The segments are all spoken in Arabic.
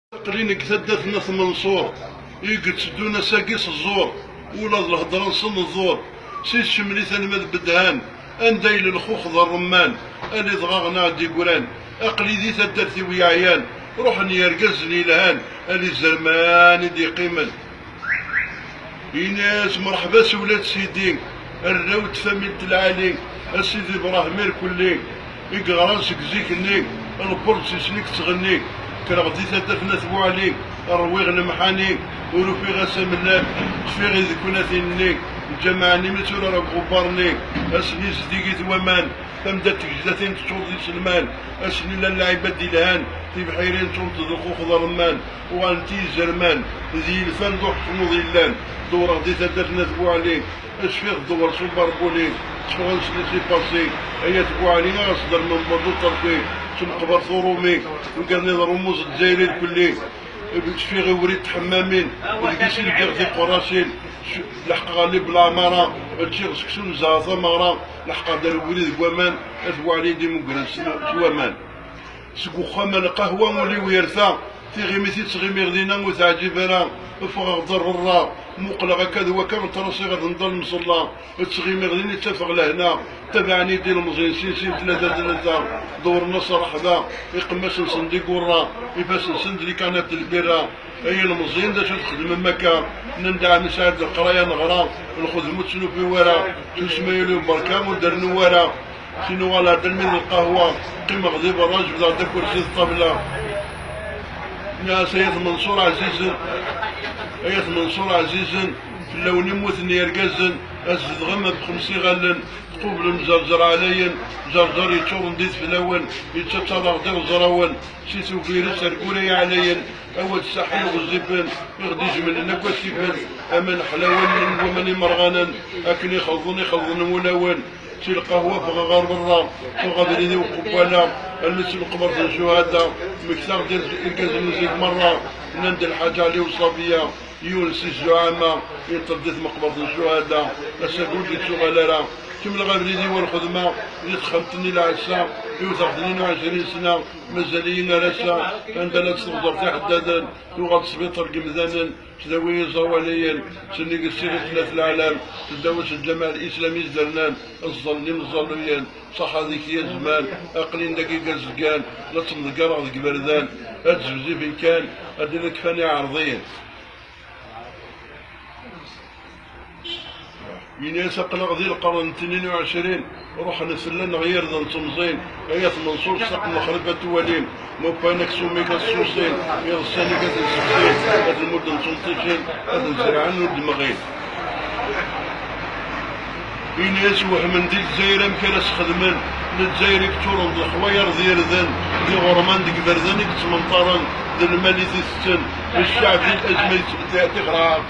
قرينك ثدث ناس منصور يقتدونا ساقيس الزور ولا الهضره نصن الزور سي الشملي ثنمد بدهان اندايل الخوخ ذا الرمان اللي ضغغنا دي قران اقلي ذي ثدثي ويا عيان روح يرقزني لهان اللي زرمان دي قيمن يناس مرحبا سولات سيدين الروت فميلة العالي السيدي ابراهيم الكلي يقرا سكزيك النيك البرد سيسنيك تغنيك كرا غدي ثدفنا ثبو عليك الرويغ المحاني وروفي غاسم الله تفي غي ذكونا ثينيك الجماعة متورا راك غبارني اسني زديقي ثوامان تمدات تجداتين تشوط دي سلمان اسني للعباد دي لهان في بحيرين تشوط ذوقو خضر رمان وانتي زرمان ذي الفن دوح تنوض اللان دورا غدي ثدفنا ثبو عليك اشفيغ دور سوبر بولي شغل سي باسي هي تبو علينا اصدر من برضو طرفي تنقبر ثرومي وقالني رموز الجزائري الكلي شفي غير وريد حمامين ولقيت البيغ في قراشين لحق غالي بلا مرا الشيخ سكسون زازا مغرا لحق دار وريد كوامان اثبو علي دي مقرس كوامان سكو خامان قهوه مولي ويرثا في غيميتي تغيمي غدينا وتعجب انا فغ ضر الرا مقلق كذا وكان تراسي غادي نضل مصلى تغيمي غديني اتفق لهنا تبعني ديال المزين سين ثلاثة دور نصر حدا يقمس نصنديق ورا يباس نسند كانت البيرة هي المزين دا تخدم مكة نندع نساعد القراية نغرا نخدمو تسنو في ورا تسمى يلو بركام ودر نوارا شنو غالا درمين القهوة قيمة غدي براج بدا دا كرسي الطابلة يا سيد منصور عزيز ايات منصور عزيز في اللون يموتني يرقزن ازد غمة بخمسي غلن قبل مزرزر عليا زرزر يتشور نديت في الاول يتشطر غدير زراون سيتو فيروس ركولي عليا اول ساحل وغزيبان يغدي جمل نكوى سيبان امان حلاوان وماني مرغانا اكن يخلظن ملاون سي القهوه بغا غار برا وغادي ذي وقباله المس القبر الشهداء مكثر ديال الكازن زيد مره نند الحاجه عليه وصافيه يونس الزعامه يتردد مقبره الشهداء اساقول لي شغاله كم الغابريدي والخدمه اللي تخمتني العشاء يوثق 22 سنه مازالين راسا عندنا تصدر حدادا لغه سبيطر قمذانا تداوي زواليا سنيق السيرة ثلاث العالم تداوش الجماعة الإسلامي زرنان الظلم الظلميا صح هذيك يا زمان أقلين دقيقة زقان لا تمضقر ذيك بردان أتزوزي فين كان أدينا كفاني عرضيا يناس قلق ذي القرن 22 روح نسلن غير ذا تمزين ايات منصور سقم خربة توالين مو بانك سوميك السوسين يغساني كذا السوسين هذا المدن سلطيشين هذا الزرعان والدمغين يناس وحمن دي الجزائر مكانس خدمان للجزائر كتورن ذي الخواير ذي رذان ذي غرمان ذي كبردان كتمنطران ذي المالي ذي السن الشعب ذي الأزمة تغرى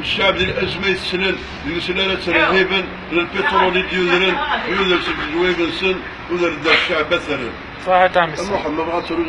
الشعب ديال الازمه يتسنن السلالات رهيبا للبترول يديرن يدير سك جويغنسن ودار الشعب مثلا صحيح تعمل محمد ما غاتروج